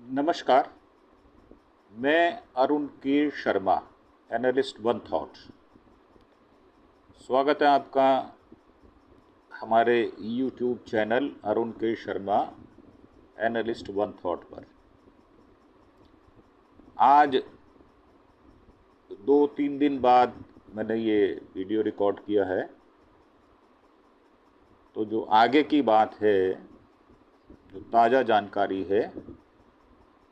नमस्कार। मैं अरुण के शर्मा, एनालिस्ट वन थॉट। स्वागत है आपका हमारे यूट्यूब चैनल अरुण के शर्मा एनालिस्ट वन थॉट पर। आज 2-3 दिन बाद मैंने ये वीडियो रिकॉर्ड किया है। तो जो आगे की बात है, जो ताज़ा जानकारी है,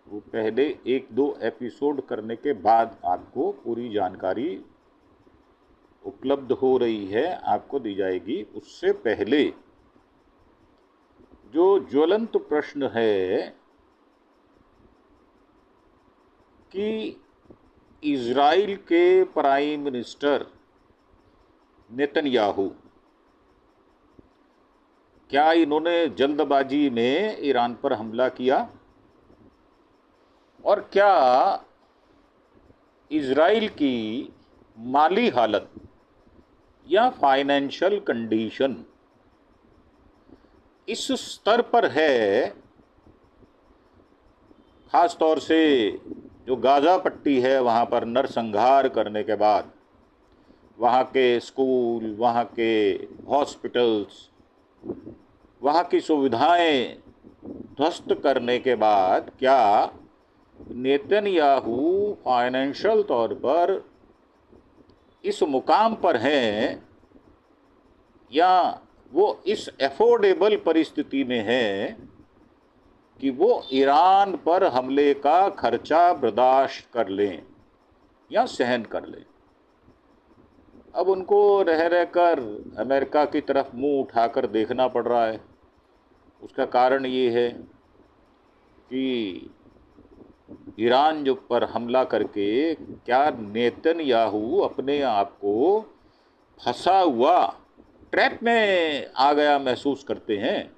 वो पहले 1-2 एपिसोड करने के बाद आपको पूरी जानकारी उपलब्ध हो रही है, आपको दी जाएगी। उससे पहले जो ज्वलंत प्रश्न है कि इज़राइल के प्राइम मिनिस्टर नेतन्याहू, क्या इन्होंने जल्दबाजी में ईरान पर हमला किया? और क्या इज़राइल की माली हालत या फाइनेंशियल कंडीशन इस स्तर पर है, ख़ास तौर से जो गाज़ा पट्टी है वहाँ पर नरसंहार करने के बाद वहाँ के स्कूल, वहाँ के हॉस्पिटल्स, वहाँ की सुविधाएं ध्वस्त करने के बाद क्या नेतन्याहू फाइनेंशियल तौर पर इस मुकाम पर हैं, या वो इस एफोर्डेबल परिस्थिति में हैं कि वो ईरान पर हमले का खर्चा बर्दाश्त कर लें या सहन कर लें। अब उनको रह रहकर अमेरिका की तरफ मुंह उठाकर देखना पड़ रहा है। उसका कारण ये है कि ईरान जो पर हमला करके क्या नेतन्याहू अपने आप को फंसा हुआ ट्रैप में आ गया महसूस करते हैं।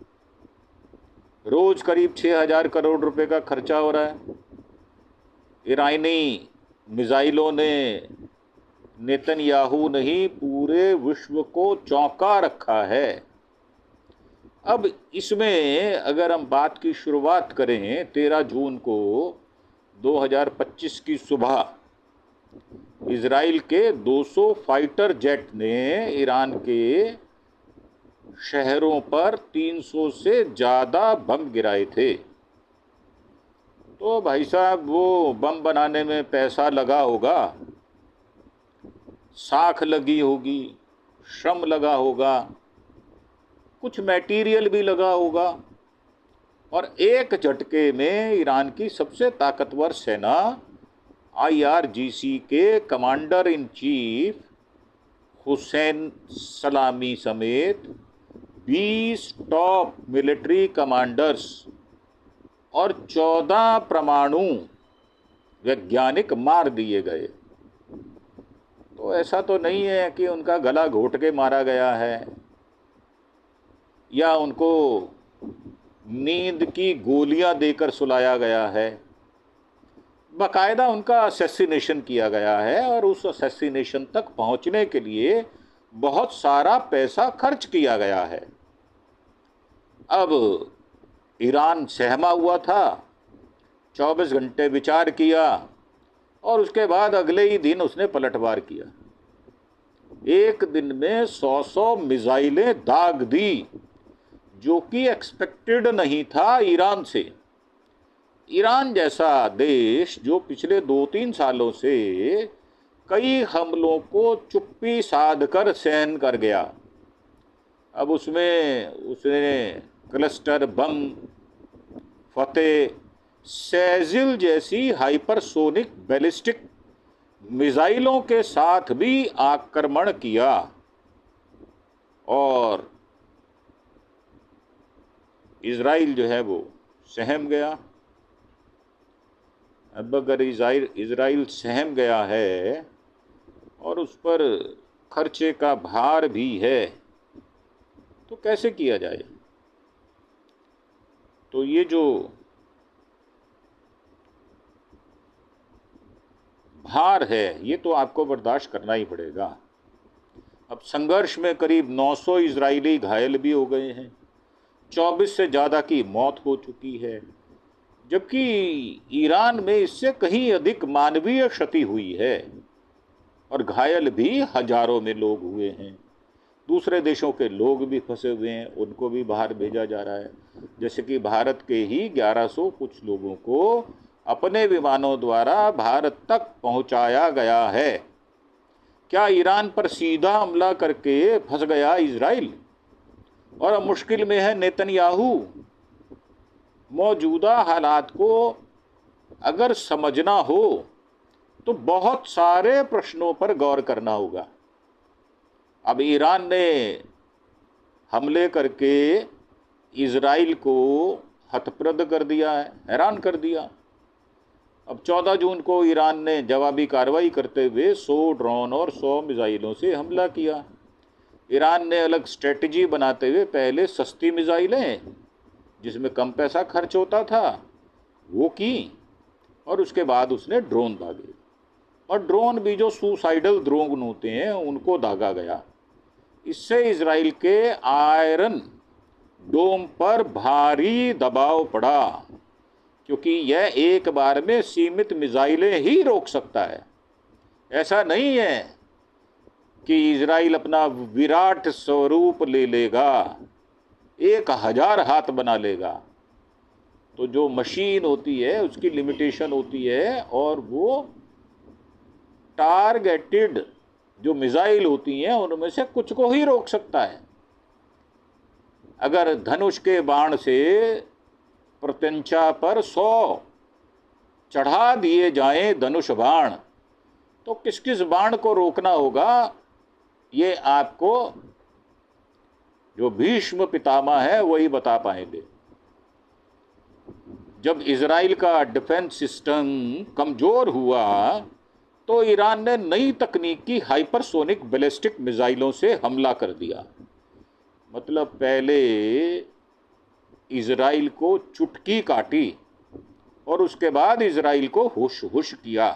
रोज़ करीब 6,000 करोड़ रुपए का खर्चा हो रहा है। ईरानी मिसाइलों ने नेतन्याहू नहीं, पूरे विश्व को चौंका रखा है। अब इसमें अगर हम बात की शुरुआत करें, 13 जून को 2025 की सुबह इज़राइल के 200 फाइटर जेट ने ईरान के शहरों पर 300 से ज़्यादा बम गिराए थे। तो भाई साहब, वो बम बनाने में पैसा लगा होगा, साख लगी होगी, श्रम लगा होगा, कुछ मटेरियल भी लगा होगा, और एक झटके में ईरान की सबसे ताकतवर सेना IRGC के कमांडर इन चीफ हुसैन सलामी समेत 20 टॉप मिलिट्री कमांडर्स और 14 परमाणु वैज्ञानिक मार दिए गए। तो ऐसा तो नहीं है कि उनका गला घोट के मारा गया है या उनको नींद की गोलियां देकर सुलाया गया है। बाकायदा उनका असैसिनेशन किया गया है, और उस असैसिनेशन तक पहुंचने के लिए बहुत सारा पैसा खर्च किया गया है। अब ईरान सहमा हुआ था, 24 घंटे विचार किया, और उसके बाद अगले ही दिन उसने पलटवार किया। एक दिन में 100 मिसाइलें दाग दी, जो कि एक्सपेक्टेड नहीं था ईरान से। ईरान जैसा देश जो पिछले 2-3 सालों से कई हमलों को चुप्पी साध कर सहन कर गया, अब उसमें उसने क्लस्टर बम, फतेह, सेजिल जैसी हाइपरसोनिक बैलिस्टिक मिसाइलों के साथ भी आक्रमण किया, और इज़राइल जो है वो सहम गया। अब अगर इज़राइल सहम गया है और उस पर खर्चे का भार भी है, तो कैसे किया जाए? तो ये जो भार है, ये तो आपको बर्दाश्त करना ही पड़ेगा। अब संघर्ष में करीब 900 इजरायली घायल भी हो गए हैं, 24 से ज़्यादा की मौत हो चुकी है। जबकि ईरान में इससे कहीं अधिक मानवीय क्षति हुई है और घायल भी हजारों में लोग हुए हैं। दूसरे देशों के लोग भी फंसे हुए हैं, उनको भी बाहर भेजा जा रहा है। जैसे कि भारत के ही 1100 कुछ लोगों को अपने विमानों द्वारा भारत तक पहुंचाया गया है। क्या ईरान पर सीधा हमला करके फंस गया इजराइल और अब मुश्किल में है नेतन्याहू? मौजूदा हालात को अगर समझना हो तो बहुत सारे प्रश्नों पर गौर करना होगा। अब ईरान ने हमले करके इजराइल को हतप्रद कर दिया है, हैरान कर दिया। अब 14 जून को ईरान ने जवाबी कार्रवाई करते हुए 100 ड्रोन और 100 मिसाइलों से हमला किया। ईरान ने अलग स्ट्रेटजी बनाते हुए पहले सस्ती मिसाइलें जिसमें कम पैसा खर्च होता था वो की, और उसके बाद उसने ड्रोन दागे, और ड्रोन भी जो सुसाइडल ड्रोन होते हैं उनको दागा गया। इससे इजराइल के आयरन डोम पर भारी दबाव पड़ा, क्योंकि यह एक बार में सीमित मिसाइलें ही रोक सकता है। ऐसा नहीं है कि इजराइल अपना विराट स्वरूप ले लेगा, 1000 हाथ बना लेगा। तो जो मशीन होती है उसकी लिमिटेशन होती है, और वो टारगेटेड जो मिसाइल होती हैं उनमें से कुछ को ही रोक सकता है। अगर धनुष के बाण से प्रत्यंचा पर 100 चढ़ा दिए जाएं धनुष बाण, तो किस किस बाण को रोकना होगा ये आपको जो भीष्म पितामह है वही बता पाएंगे। जब इजराइल का डिफेंस सिस्टम कमजोर हुआ तो ईरान ने नई तकनीक की हाइपरसोनिक बैलिस्टिक मिसाइलों से हमला कर दिया। मतलब पहले इजराइल को चुटकी काटी और उसके बाद इजराइल को हुश हुश किया,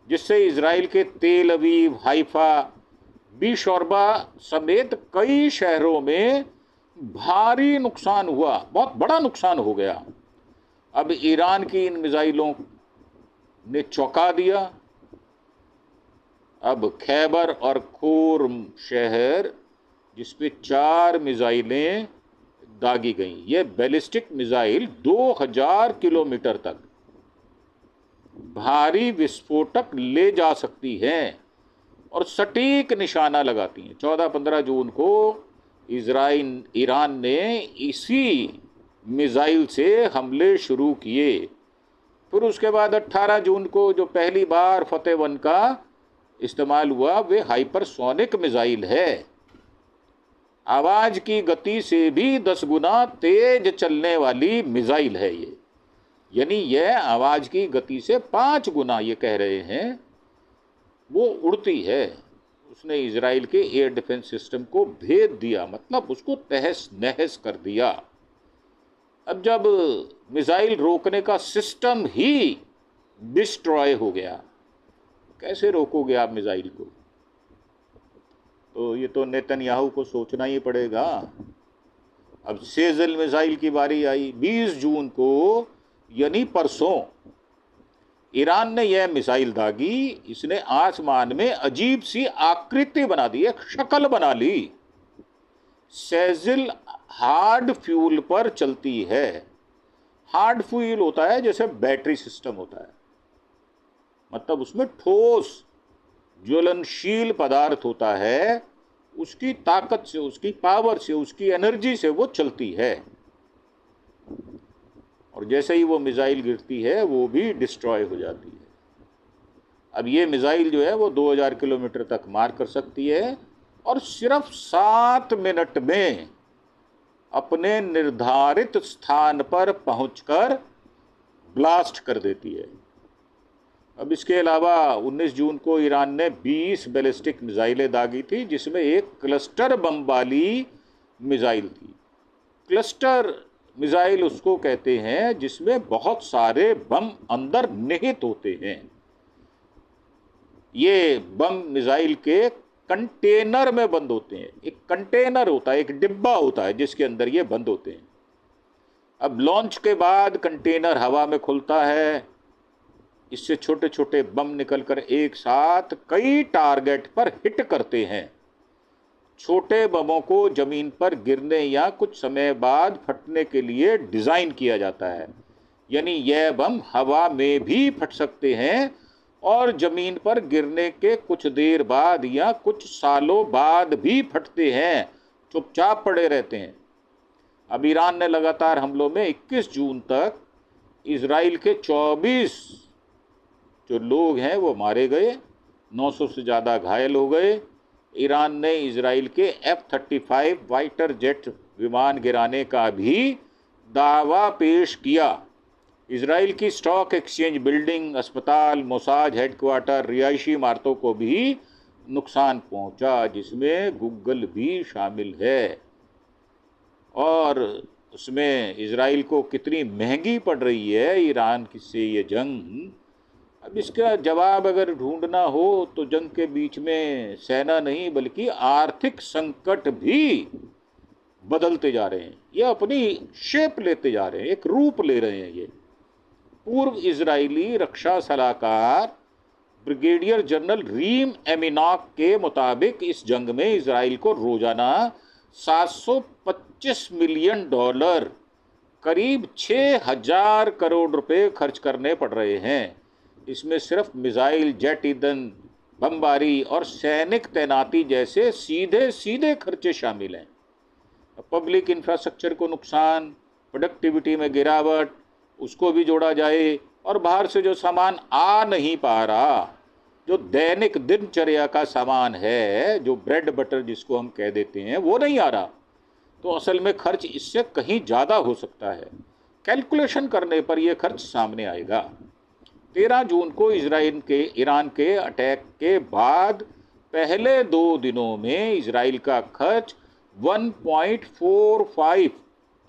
जिससे इजराइल के तेल अवीव, हाइफा, बीशोरबा समेत कई शहरों में भारी नुकसान हुआ, बहुत बड़ा नुकसान हो गया। अब ईरान की इन मिसाइलों ने चौंका दिया। अब खैबर और खुर्म शहर जिसपे 4 मिसाइलें दागी गई, ये बैलिस्टिक मिसाइल 2000 किलोमीटर तक भारी विस्फोटक ले जा सकती हैं और सटीक निशाना लगाती हैं। 14-15 जून को ईरान ने इसी मिसाइल से हमले शुरू किए। फिर उसके बाद 18 जून को जो पहली बार फतेह 1 का इस्तेमाल हुआ वे हाइपरसोनिक मिसाइल है। आवाज की गति से भी 10 गुना तेज चलने वाली मिसाइल है ये, यानी यह आवाज की गति से 5 गुना ये कह रहे हैं वो उड़ती है। उसने इजराइल के एयर डिफेंस सिस्टम को भेद दिया, मतलब उसको तहस नहस कर दिया। अब जब मिसाइल रोकने का सिस्टम ही डिस्ट्रॉय हो गया, कैसे रोकोगे आप मिसाइल को? तो ये तो नेतन्याहू को सोचना ही पड़ेगा। अब सेजल मिसाइल की बारी आई 20 जून को, यानी परसों ईरान ने यह मिसाइल दागी। इसने आसमान में अजीब सी आकृति बना दी, एक शक्ल बना ली। सेजिल हार्ड फ्यूल पर चलती है। हार्ड फ्यूल होता है जैसे बैटरी सिस्टम होता है, मतलब उसमें ठोस ज्वलनशील पदार्थ होता है, उसकी ताकत से, उसकी पावर से, उसकी एनर्जी से वो चलती है। और जैसे ही वो मिसाइल गिरती है वो भी डिस्ट्रॉय हो जाती है। अब ये मिसाइल जो है वो 2000 किलोमीटर तक मार कर सकती है और सिर्फ 7 मिनट में अपने निर्धारित स्थान पर पहुंचकर ब्लास्ट कर देती है। अब इसके अलावा 19 जून को ईरान ने 20 बैलिस्टिक मिसाइलें दागी थी, जिसमें एक क्लस्टर बम वाली मिसाइल थी। क्लस्टर मिसाइल उसको कहते हैं जिसमें बहुत सारे बम अंदर निहित होते हैं। ये बम मिसाइल के कंटेनर में बंद होते हैं। एक कंटेनर होता है, एक डिब्बा होता है जिसके अंदर ये बंद होते हैं। अब लॉन्च के बाद कंटेनर हवा में खुलता है, इससे छोटे छोटे बम निकलकर एक साथ कई टारगेट पर हिट करते हैं। छोटे बमों को जमीन पर गिरने या कुछ समय बाद फटने के लिए डिजाइन किया जाता है, यानी यह बम हवा में भी फट सकते हैं और जमीन पर गिरने के कुछ देर बाद या कुछ सालों बाद भी फटते हैं, चुपचाप पड़े रहते हैं। अब ईरान ने लगातार हमलों में 21 जून तक इजराइल के 24 जो लोग हैं वो मारे गए, 900 से ज़्यादा घायल हो गए। ईरान ने इजराइल के F-35 फाइटर जेट विमान गिराने का भी दावा पेश किया। इजराइल की स्टॉक एक्सचेंज बिल्डिंग, अस्पताल, मोसाद हेडक्वार्टर, रिहायशी इमारतों को भी नुकसान पहुंचा, जिसमें गूगल भी शामिल है। और उसमें इजराइल को कितनी महंगी पड़ रही है ईरान से ये जंग। अब इसका जवाब अगर ढूंढना हो तो जंग के बीच में सेना नहीं बल्कि आर्थिक संकट भी बदलते जा रहे हैं, ये अपनी शेप लेते जा रहे हैं, एक रूप ले रहे हैं। ये पूर्व इजरायली रक्षा सलाहकार ब्रिगेडियर जनरल रीम एमिनॉक के मुताबिक इस जंग में इजराइल को रोजाना $725 मिलियन, करीब 6,000 करोड़ रुपए खर्च करने पड़ रहे हैं। इसमें सिर्फ मिसाइल, जेट ईंधन, बमबारी और सैनिक तैनाती जैसे सीधे सीधे खर्चे शामिल हैं। पब्लिक इंफ्रास्ट्रक्चर को नुकसान, प्रोडक्टिविटी में गिरावट, उसको भी जोड़ा जाए, और बाहर से जो सामान आ नहीं पा रहा, जो दैनिक दिनचर्या का सामान है, जो ब्रेड बटर जिसको हम कह देते हैं, वो नहीं आ रहा, तो असल में खर्च इससे कहीं ज़्यादा हो सकता है। कैलकुलेशन करने पर यह खर्च सामने आएगा। 13 जून को ईरान के अटैक के बाद पहले 2 दिनों में इजराइल का खर्च 1.45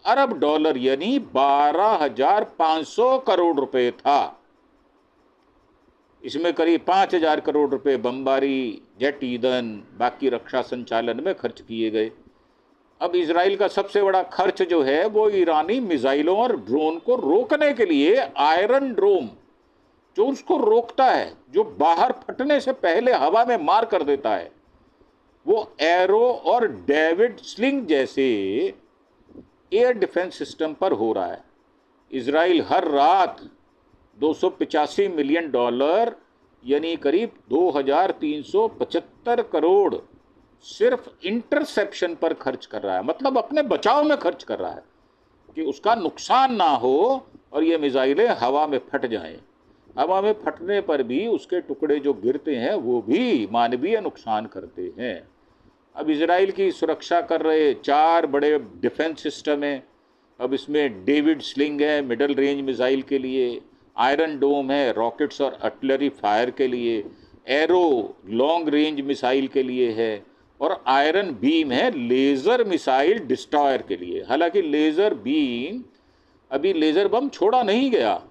अरब डॉलर यानी 12,500 करोड़ रुपए था। इसमें करीब 5,000 करोड़ रुपए बमबारी, जेट ईंधन, बाकी रक्षा संचालन में खर्च किए गए। अब इजराइल का सबसे बड़ा खर्च जो है वो ईरानी मिसाइलों और ड्रोन को रोकने के लिए आयरन डोम, जो उसको रोकता है, जो बाहर फटने से पहले हवा में मार कर देता है, वो एरो और डेविड स्लिंग जैसे एयर डिफेंस सिस्टम पर हो रहा है। इजराइल हर रात $285 मिलियन यानी करीब 2,375 करोड़ सिर्फ इंटरसेप्शन पर खर्च कर रहा है, मतलब अपने बचाव में खर्च कर रहा है कि उसका नुकसान ना हो और ये मिसाइलें हवा में फट जाएं। हवा में फटने पर भी उसके टुकड़े जो गिरते हैं वो भी मानवीय नुकसान करते हैं। अब इजराइल की सुरक्षा कर रहे 4 बड़े डिफेंस सिस्टम हैं। अब इसमें डेविड स्लिंग है मिडल रेंज मिसाइल के लिए, आयरन डोम है रॉकेट्स और आर्टिलरी फायर के लिए, एरो लॉन्ग रेंज मिसाइल के लिए है, और आयरन बीम है लेज़र मिसाइल डिस्ट्रॉयर के लिए। हालांकि लेज़र बीम अभी लेज़र बम छोड़ा नहीं गया।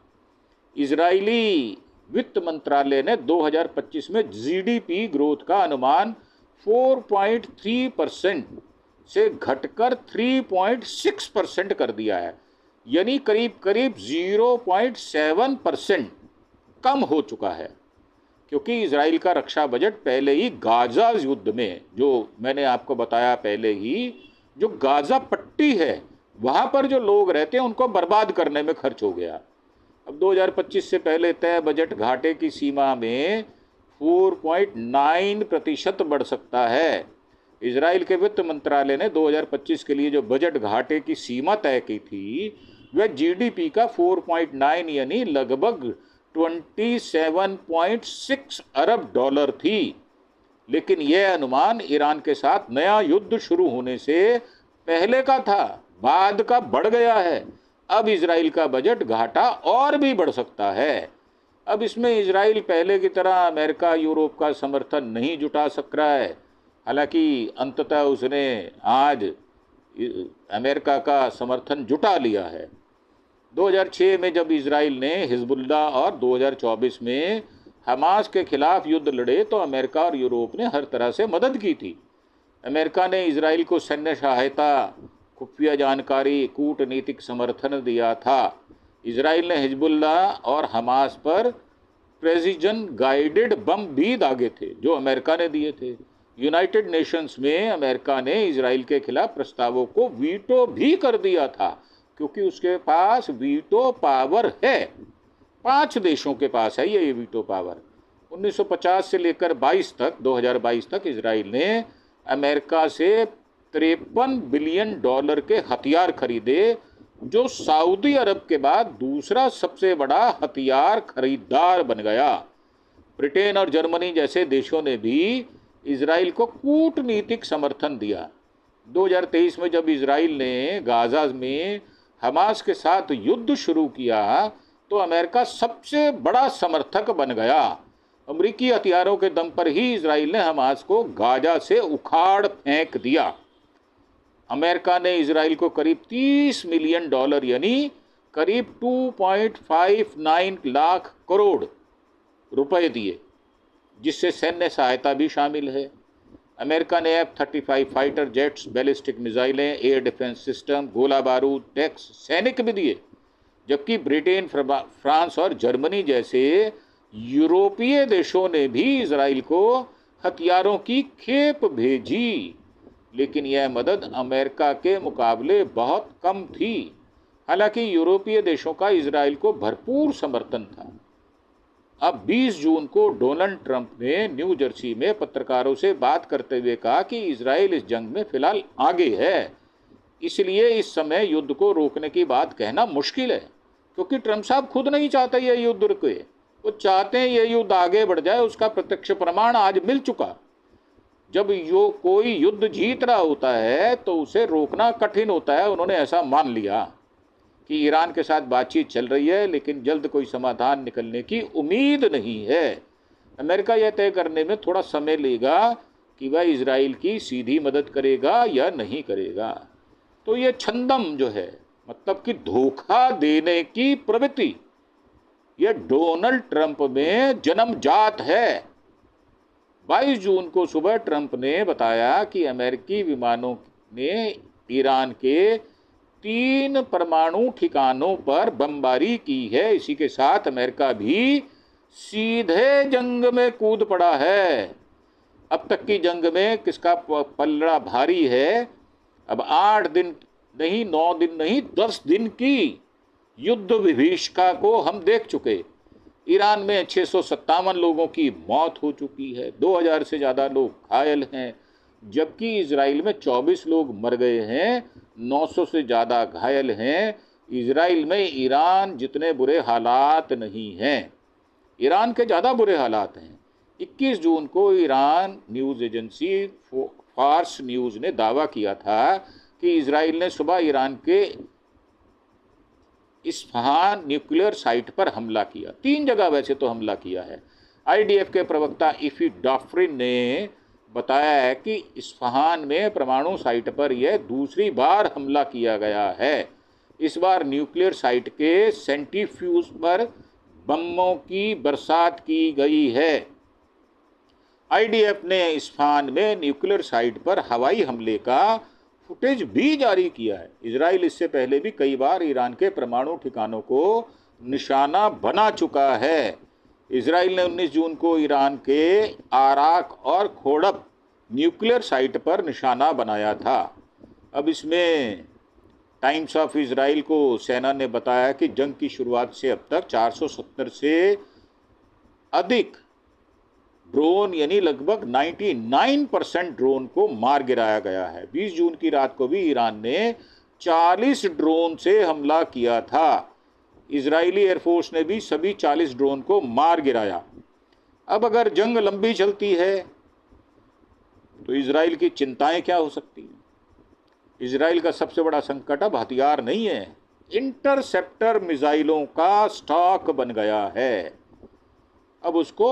इजरायली वित्त मंत्रालय ने 2025 में जीडीपी ग्रोथ का अनुमान 4.3% से घटकर 3.6% कर दिया है, यानी करीब करीब 0.7% कम हो चुका है, क्योंकि इजराइल का रक्षा बजट पहले ही गाजा युद्ध में, जो मैंने आपको बताया पहले ही, जो गाजा पट्टी है वहाँ पर जो लोग रहते हैं उनको बर्बाद करने में खर्च हो गया। अब 2025 से पहले तय बजट घाटे की सीमा में 4.9% बढ़ सकता है। इजराइल के वित्त मंत्रालय ने 2025 के लिए जो बजट घाटे की सीमा तय की थी वह जीडीपी का 4.9 यानी लगभग 27.6 अरब डॉलर थी। लेकिन यह अनुमान ईरान के साथ नया युद्ध शुरू होने से पहले का था, बाद का बढ़ गया है। अब इजराइल का बजट घाटा और भी बढ़ सकता है। अब इसमें इजराइल पहले की तरह अमेरिका यूरोप का समर्थन नहीं जुटा सक रहा है। हालांकि अंततः उसने आज अमेरिका का समर्थन जुटा लिया है। 2006 में जब इजराइल ने हिजबुल्लाह और 2024 में हमास के खिलाफ युद्ध लड़े तो अमेरिका और यूरोप ने हर तरह से मदद की थी। अमेरिका ने इजराइल को सैन्य सहायता खुफिया जानकारी, कूटनीतिक समर्थन दिया था। इजराइल ने हिजबुल्लाह और हमास पर प्रेसिजन गाइडेड बम भी दागे थे जो अमेरिका ने दिए थे। यूनाइटेड नेशंस में अमेरिका ने इजराइल के खिलाफ प्रस्तावों को वीटो भी कर दिया था, क्योंकि उसके पास वीटो पावर है। 5 देशों के पास है ये वीटो पावर। 1950 से लेकर 2022 तक इजराइल ने अमेरिका से $53 बिलियन के हथियार खरीदे, जो सऊदी अरब के बाद दूसरा सबसे बड़ा हथियार खरीदार बन गया। ब्रिटेन और जर्मनी जैसे देशों ने भी इजराइल को कूटनीतिक समर्थन दिया। 2023 में जब इजराइल ने गाजा में हमास के साथ युद्ध शुरू किया तो अमेरिका सबसे बड़ा समर्थक बन गया। अमेरिकी हथियारों के दम पर ही इजराइल ने हमास को गाजा से उखाड़ फेंक दिया। अमेरिका ने इजराइल को करीब $30 मिलियन यानी करीब 2.59 लाख करोड़ रुपए दिए, जिससे सैन्य सहायता भी शामिल है। अमेरिका ने F-35 फाइटर जेट्स, बैलिस्टिक मिसाइलें, एयर डिफेंस सिस्टम, गोला बारूद, टैंक्स, सैनिक भी दिए, जबकि ब्रिटेन, फ्रांस और जर्मनी जैसे यूरोपीय देशों ने भी इजराइल को हथियारों की खेप भेजी। लेकिन यह मदद अमेरिका के मुकाबले बहुत कम थी। हालांकि यूरोपीय देशों का इजराइल को भरपूर समर्थन था। अब 20 जून को डोनाल्ड ट्रंप ने न्यू जर्सी में पत्रकारों से बात करते हुए कहा कि इजराइल इस जंग में फिलहाल आगे है, इसलिए इस समय युद्ध को रोकने की बात कहना मुश्किल है, क्योंकि ट्रंप साहब खुद नहीं चाहते ये युद्ध रुके। वो चाहते हैं ये युद्ध आगे बढ़ जाए। उसका प्रत्यक्ष प्रमाण आज मिल चुका। जब कोई युद्ध जीत रहा होता है तो उसे रोकना कठिन होता है। उन्होंने ऐसा मान लिया कि ईरान के साथ बातचीत चल रही है, लेकिन जल्द कोई समाधान निकलने की उम्मीद नहीं है। अमेरिका यह तय करने में थोड़ा समय लेगा कि वह इजराइल की सीधी मदद करेगा या नहीं करेगा। तो ये छंदम जो है, मतलब कि धोखा देने की प्रवृत्ति, यह डोनाल्ड ट्रंप में जन्मजात है। 22 जून को सुबह ट्रंप ने बताया कि अमेरिकी विमानों ने ईरान के 3 परमाणु ठिकानों पर बमबारी की है। इसी के साथ अमेरिका भी सीधे जंग में कूद पड़ा है। अब तक की जंग में किसका पल्ला भारी है? अब 8 दिन नहीं, 9 दिन नहीं, 10 दिन की युद्ध विभीषिका को हम देख चुके। ईरान में 657 लोगों की मौत हो चुकी है, 2000 से ज़्यादा लोग घायल हैं, जबकि इजराइल में 24 लोग मर गए हैं, 900 से ज़्यादा घायल हैं। इजराइल में ईरान जितने बुरे हालात नहीं हैं, ईरान के ज़्यादा बुरे हालात हैं। 21 जून को Iran news agency Fars news ने दावा किया था कि इजराइल ने सुबह ईरान के इस्फहान न्यूक्लियर साइट पर हमला किया। 3 जगह वैसे तो हमला किया है। IDF के प्रवक्ता इफी डॉफ्रिन ने बताया है कि इस्फहान में परमाणु साइट पर यह दूसरी बार हमला किया गया है। इस बार न्यूक्लियर साइट के सेंट्रीफ्यूज पर बमों की बरसात की गई है। IDF ने इस्फहान में न्यूक्लियर साइट पर हवाई हमले का फुटेज भी जारी किया है। इजराइल इससे पहले भी कई बार ईरान के परमाणु ठिकानों को निशाना बना चुका है। इजराइल ने 19 जून को ईरान के आराक और खोड़ब न्यूक्लियर साइट पर निशाना बनाया था। अब इसमें टाइम्स ऑफ इजराइल को सेना ने बताया कि जंग की शुरुआत से अब तक 470 से अधिक ड्रोन यानी लगभग 99% ड्रोन को मार गिराया गया है। 20 जून की रात को भी ईरान ने 40 ड्रोन से हमला किया था। इजरायली एयरफोर्स ने भी सभी 40 ड्रोन को मार गिराया। अब अगर जंग लंबी चलती है तो इजराइल की चिंताएं क्या हो सकती हैं? इजराइल का सबसे बड़ा संकट अब हथियार नहीं है, इंटरसेप्टर मिसाइलों का स्टॉक बन गया है। अब उसको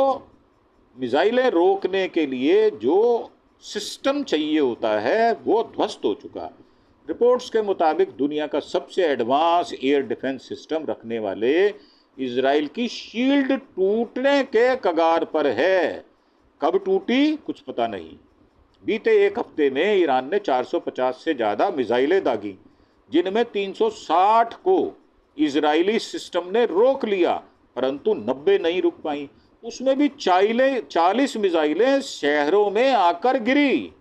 मिसाइलें रोकने के लिए जो सिस्टम चाहिए होता है वो ध्वस्त हो चुका। रिपोर्ट्स के मुताबिक दुनिया का सबसे एडवांस एयर डिफेंस सिस्टम रखने वाले इजराइल की शील्ड टूटने के कगार पर है। कब टूटी कुछ पता नहीं। बीते एक हफ्ते में ईरान ने 450 से ज़्यादा मिसाइलें दागी, जिनमें 360 को इजरायली सिस्टम ने रोक लिया, परंतु 90 नहीं रुक पाई। उसमें भी 40 मिसाइलें शहरों में आकर गिरी।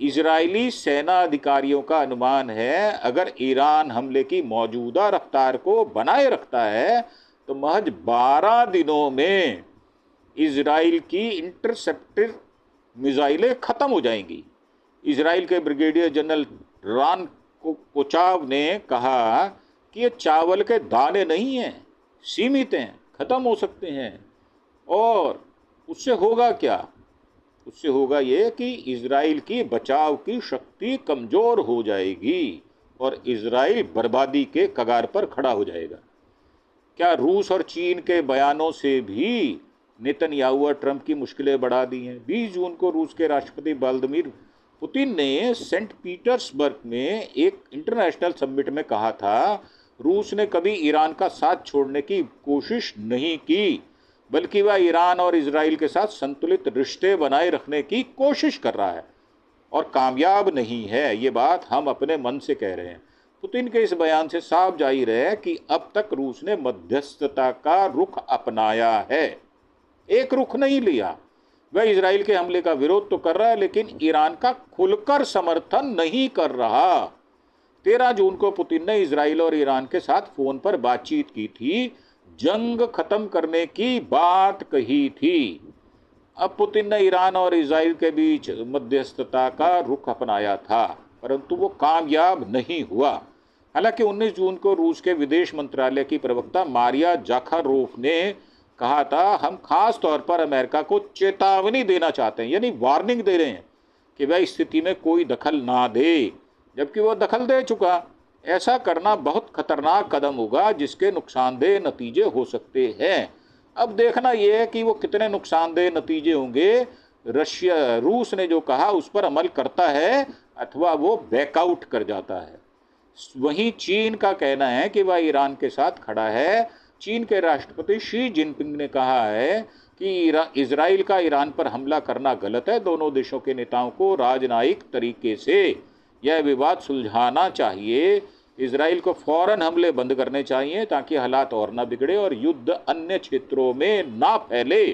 इजरायली सेना अधिकारियों का अनुमान है अगर ईरान हमले की मौजूदा रफ्तार को बनाए रखता है तो महज 12 दिनों में इजराइल की इंटरसेप्टर मिसाइलें खत्म हो जाएंगी। इजराइल के ब्रिगेडियर जनरल रान कोचाव ने कहा कि ये चावल के दाने नहीं हैं, सीमित हैं, खत्म हो सकते हैं। और उससे होगा क्या? उससे होगा ये कि इजराइल की बचाव की शक्ति कमजोर हो जाएगी और इजराइल बर्बादी के कगार पर खड़ा हो जाएगा। क्या रूस और चीन के बयानों से भी नेतन्याहू और ट्रंप की मुश्किलें बढ़ा दी हैं? 20 जून को रूस के राष्ट्रपति व्लादिमीर पुतिन ने सेंट पीटर्सबर्ग में एक इंटरनेशनल समिट में कहा था, रूस ने कभी ईरान का साथ छोड़ने की कोशिश नहीं की, बल्कि वह ईरान और इजराइल के साथ संतुलित रिश्ते बनाए रखने की कोशिश कर रहा है और कामयाब नहीं है। ये बात हम अपने मन से कह रहे हैं। पुतिन के इस बयान से साफ जाहिर है कि अब तक रूस ने मध्यस्थता का रुख अपनाया है, एक रुख नहीं लिया। वह इजराइल के हमले का विरोध तो कर रहा है, लेकिन ईरान का खुलकर समर्थन नहीं कर रहा। 13 जून को पुतिन ने इजराइल और ईरान के साथ फोन पर बातचीत की थी, जंग खत्म करने की बात कही थी। अब पुतिन ने ईरान और इजराइल के बीच मध्यस्थता का रुख अपनाया था, परंतु वो कामयाब नहीं हुआ। हालांकि 19 जून को रूस के विदेश मंत्रालय की प्रवक्ता मारिया जाखारोफ ने कहा था, हम खास तौर पर अमेरिका को चेतावनी देना चाहते हैं, यानी वार्निंग दे रहे हैं कि वह स्थिति में कोई दखल ना दे, जबकि वह दखल दे चुका। ऐसा करना बहुत खतरनाक कदम होगा जिसके नुकसानदेह नतीजे हो सकते हैं। अब देखना यह है कि वो कितने नुकसानदेह नतीजे होंगे। रूस ने जो कहा उस पर अमल करता है अथवा वो बैकआउट कर जाता है। वहीं चीन का कहना है कि वह ईरान के साथ खड़ा है। चीन के राष्ट्रपति शी जिनपिंग ने कहा है कि इजराइल का ईरान पर हमला करना गलत है। दोनों देशों के नेताओं को राजनयिक तरीके से यह विवाद सुलझाना चाहिए। इजराइल को फौरन हमले बंद करने चाहिए ताकि हालात और ना बिगड़े और युद्ध अन्य क्षेत्रों में ना फैले।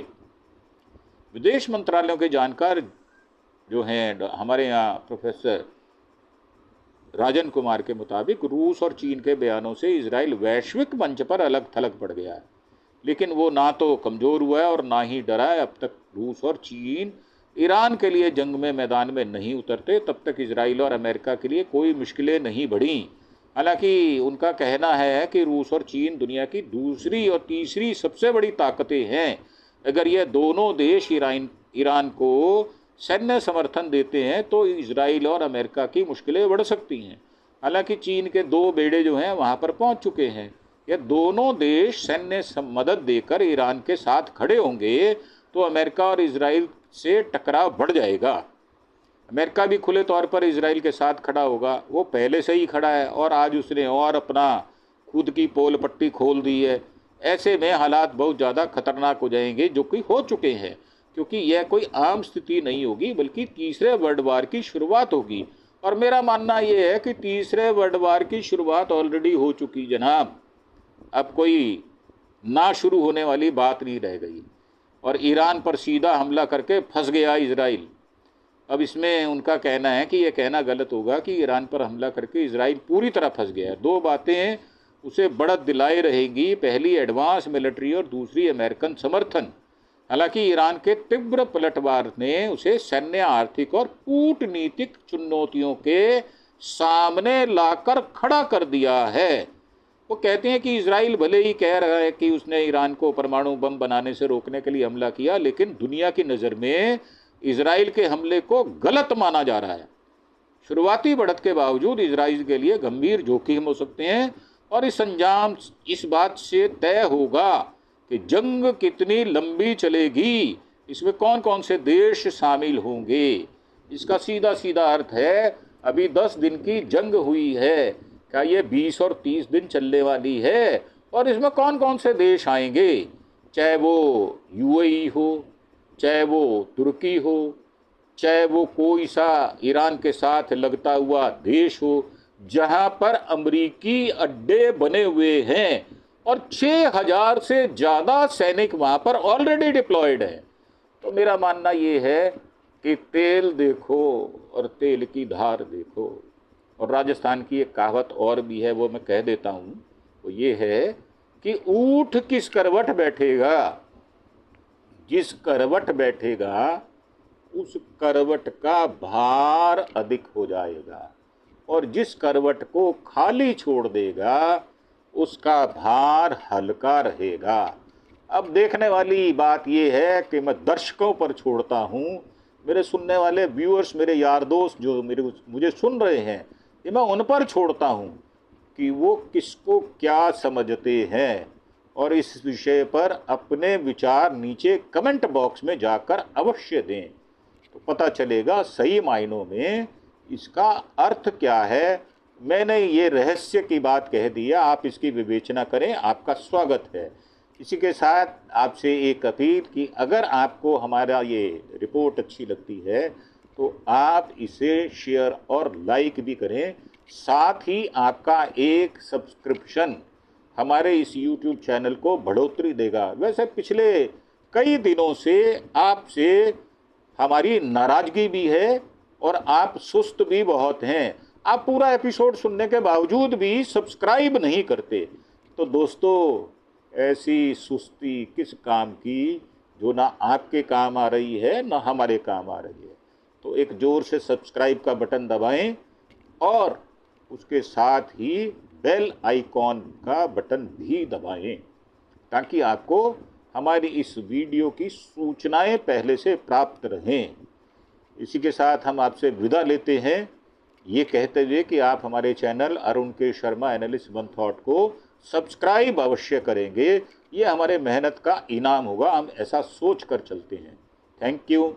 विदेश मंत्रालयों के जानकार जो हैं हमारे यहाँ प्रोफेसर राजन कुमार के मुताबिक रूस और चीन के बयानों से इजराइल वैश्विक मंच पर अलग थलग पड़ गया है, लेकिन वो ना तो कमज़ोर हुआ है और ना ही डरा है। अब तक रूस और चीन ईरान के लिए जंग में मैदान में नहीं उतरते, तब तक इजराइल और अमेरिका के लिए कोई मुश्किलें नहीं बढ़ी। हालांकि उनका कहना है कि रूस और चीन दुनिया की दूसरी और तीसरी सबसे बड़ी ताकतें हैं। अगर ये दोनों देश ईरान को सैन्य समर्थन देते हैं तो इजराइल और अमेरिका की मुश्किलें बढ़ सकती हैं। हालांकि चीन के 2 बेड़े जो हैं वहाँ पर पहुँच चुके हैं। ये दोनों देश सैन्य मदद देकर ईरान के साथ खड़े होंगे तो अमेरिका और इजराइल से टकराव बढ़ जाएगा। अमेरिका भी खुले तौर पर इजराइल के साथ खड़ा होगा, वो पहले से ही खड़ा है और आज उसने और अपना खुद की पोल पट्टी खोल दी है। ऐसे में हालात बहुत ज़्यादा खतरनाक हो जाएंगे, जो कि हो चुके हैं, क्योंकि यह कोई आम स्थिति नहीं होगी बल्कि तीसरे वर्ल्ड वार की शुरुआत होगी। और मेरा मानना यह है कि तीसरे वर्ल्ड वार की शुरुआत ऑलरेडी हो चुकी जनाब। अब कोई ना शुरू होने वाली बात नहीं रह गई और ईरान पर सीधा हमला करके फंस गया इजराइल। अब इसमें उनका कहना है कि यह कहना गलत होगा कि ईरान पर हमला करके इजराइल पूरी तरह फंस गया। 2 बातें उसे बढ़त दिलाए रहेगी, पहली एडवांस मिलिट्री और दूसरी अमेरिकन समर्थन। हालांकि ईरान के तीव्र पलटवार ने उसे सैन्य, आर्थिक और कूटनीतिक चुनौतियों के सामने लाकर खड़ा कर दिया है। वो कहते हैं कि इजराइल भले ही कह रहा है कि उसने ईरान को परमाणु बम बनाने से रोकने के लिए हमला किया, लेकिन दुनिया की नज़र में इजराइल के हमले को गलत माना जा रहा है। शुरुआती बढ़त के बावजूद इजराइल के लिए गंभीर जोखिम हो सकते हैं और इस अंजाम इस बात से तय होगा कि जंग कितनी लंबी चलेगी, इसमें कौन कौन से देश शामिल होंगे। इसका सीधा सीधा अर्थ है, अभी 10 दिन की जंग हुई है, क्या ये 20 और 30 दिन चलने वाली है और इसमें कौन कौन से देश आएंगे, चाहे वो यूएई हो, चाहे वो तुर्की हो, चाहे वो कोई सा ईरान के साथ लगता हुआ देश हो, जहां पर अमेरिकी अड्डे बने हुए हैं और 6000 से ज़्यादा सैनिक वहां पर ऑलरेडी डिप्लॉयड हैं। तो मेरा मानना ये है कि तेल देखो और तेल की धार देखो। और राजस्थान की एक कहावत और भी है, वो मैं कह देता हूँ, वो ये है कि ऊँट किस करवट बैठेगा, जिस करवट बैठेगा उस करवट का भार अधिक हो जाएगा, और जिस करवट को खाली छोड़ देगा उसका भार हल्का रहेगा। अब देखने वाली बात यह है कि मैं दर्शकों पर छोड़ता हूँ, मेरे सुनने वाले व्यूअर्स, मेरे यार दोस्त जो मुझे सुन रहे हैं, ये मैं उन पर छोड़ता हूँ कि वो किसको क्या समझते हैं, और इस विषय पर अपने विचार नीचे कमेंट बॉक्स में जाकर अवश्य दें, तो पता चलेगा सही मायनों में इसका अर्थ क्या है। मैंने ये रहस्य की बात कह दी है, आप इसकी विवेचना करें, आपका स्वागत है। इसी के साथ आपसे एक अपील कि अगर आपको हमारा ये रिपोर्ट अच्छी लगती है तो आप इसे शेयर और लाइक भी करें। साथ ही आपका एक सब्सक्रिप्शन हमारे इस YouTube चैनल को बढ़ोतरी देगा। वैसे पिछले कई दिनों से आपसे हमारी नाराज़गी भी है और आप सुस्त भी बहुत हैं। आप पूरा एपिसोड सुनने के बावजूद भी सब्सक्राइब नहीं करते। तो दोस्तों, ऐसी सुस्ती किस काम की जो ना आपके काम आ रही है ना हमारे काम आ रही है। तो एक ज़ोर से सब्सक्राइब का बटन दबाएं और उसके साथ ही बेल आइकॉन का बटन भी दबाएं, ताकि आपको हमारी इस वीडियो की सूचनाएं पहले से प्राप्त रहें। इसी के साथ हम आपसे विदा लेते हैं, ये कहते हुए कि आप हमारे चैनल अरुण के शर्मा एनालिस्ट वन थॉट को सब्सक्राइब अवश्य करेंगे। ये हमारे मेहनत का इनाम होगा, हम ऐसा सोच कर चलते हैं। थैंक यू,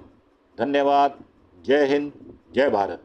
धन्यवाद, जय हिंद, जय भारत।